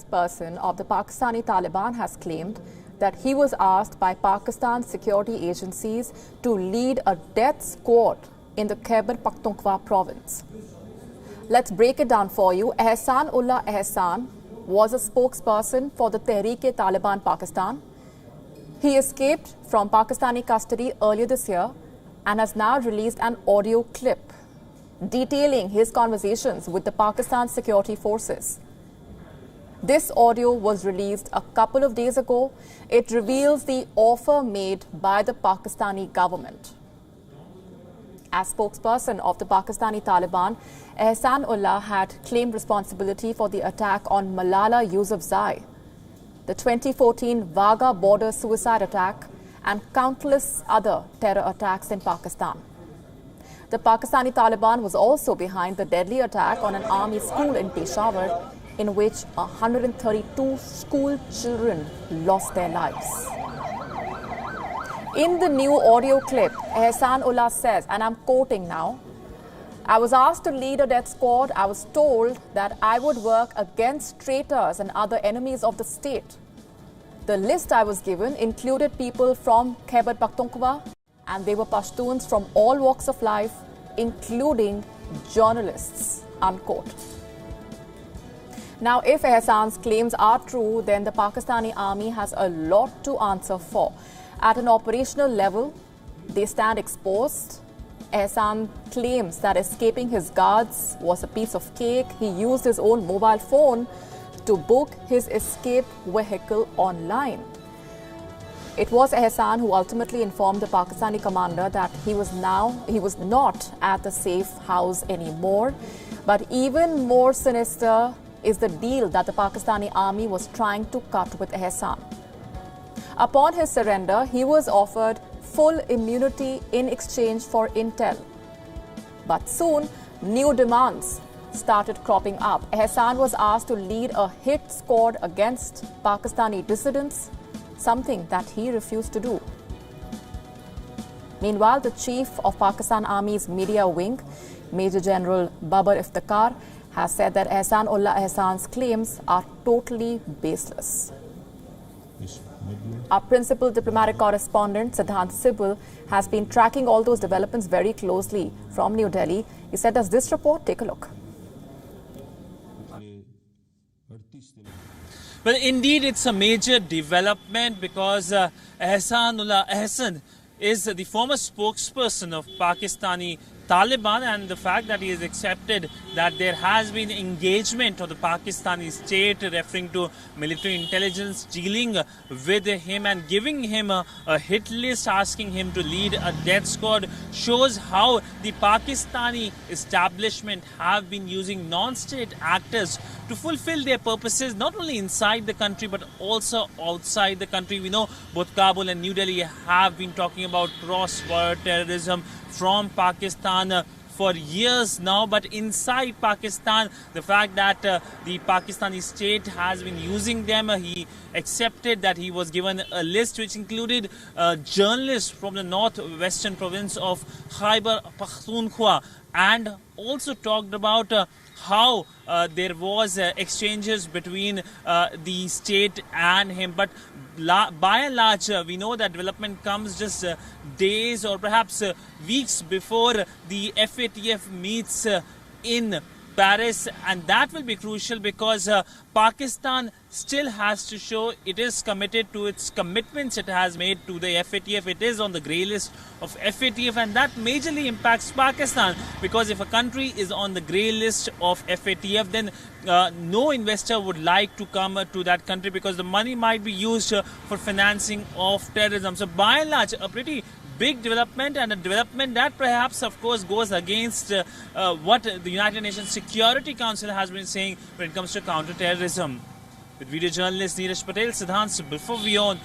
spokesperson of the Pakistani Taliban has claimed that he was asked by Pakistan security agencies to lead a death squad in the Khyber Pakhtunkhwa province. Let's break it down for you. Ehsanullah Ehsan was a spokesperson for the Tehreek-e-Taliban Pakistan. He escaped from Pakistani custody earlier this year and has now released an audio clip detailing his conversations with the Pakistan security forces. This audio was released a couple of days ago. It reveals the offer made by the Pakistani government. As spokesperson of the Pakistani Taliban, Ehsanullah had claimed responsibility for the attack on Malala Yousafzai, the 2014 Wagah border suicide attack, and countless other terror attacks in Pakistan. The Pakistani Taliban was also behind the deadly attack on an army school in Peshawar, in which 132 school children lost their lives. In the new audio clip, Ehsanullah says, and I'm quoting now, "I was asked to lead a death squad. I was told that I would work against traitors and other enemies of the state. The list I was given included people from Khyber Pakhtunkhwa, and they were Pashtuns from all walks of life, including journalists," unquote. Now, if Ehsan's claims are true, then the Pakistani army has a lot to answer for. At an operational level, they stand exposed. Ehsan claims that escaping his guards was a piece of cake. He used his own mobile phone to book his escape vehicle online. It was Ehsan who ultimately informed the Pakistani commander that he was not at the safe house anymore. But even more sinister is the deal that the Pakistani army was trying to cut with Ehsan. Upon his surrender, he was offered full immunity in exchange for intel. But soon, new demands started cropping up. Ehsan was asked to lead a hit squad against Pakistani dissidents, something that he refused to do. Meanwhile, the chief of Pakistan Army's media wing, Major General Babar Iftikhar, has said that Ehsanullah Ehsan's claims are totally baseless. Our principal diplomatic correspondent, Siddhant Sibal, has been tracking all those developments very closely from New Delhi. He sent us this report. Take a look. Well, indeed, it's a major development because Ehsanullah Ehsan is the former spokesperson of Pakistani Taliban, and the fact that he has accepted that there has been engagement of the Pakistani state, referring to military intelligence dealing with him and giving him a hit list, asking him to lead a death squad, shows how the Pakistani establishment have been using non-state actors to fulfill their purposes, not only inside the country but also outside the country. We know both Kabul and New Delhi have been talking about cross-border terrorism from Pakistan for years now, but inside Pakistan, the fact that the Pakistani state has been using them, he accepted that he was given a list which included journalists from the northwestern province of Khyber Pakhtunkhwa, and also talked about how there was exchanges between the state and him. But by and large, we know that development comes just days or perhaps weeks before the FATF meets in Paris, and that will be crucial because Pakistan still has to show it is committed to its commitments it has made to the FATF. It is on the grey list of FATF, and that majorly impacts Pakistan, because if a country is on the grey list of FATF, then no investor would like to come to that country because the money might be used for financing of terrorism. So by and large, a pretty big development, and a development that perhaps, of course, goes against what the United Nations Security Council has been saying when it comes to counter-terrorism. With video journalist Neeraj Patel, Siddhant Sibal for WION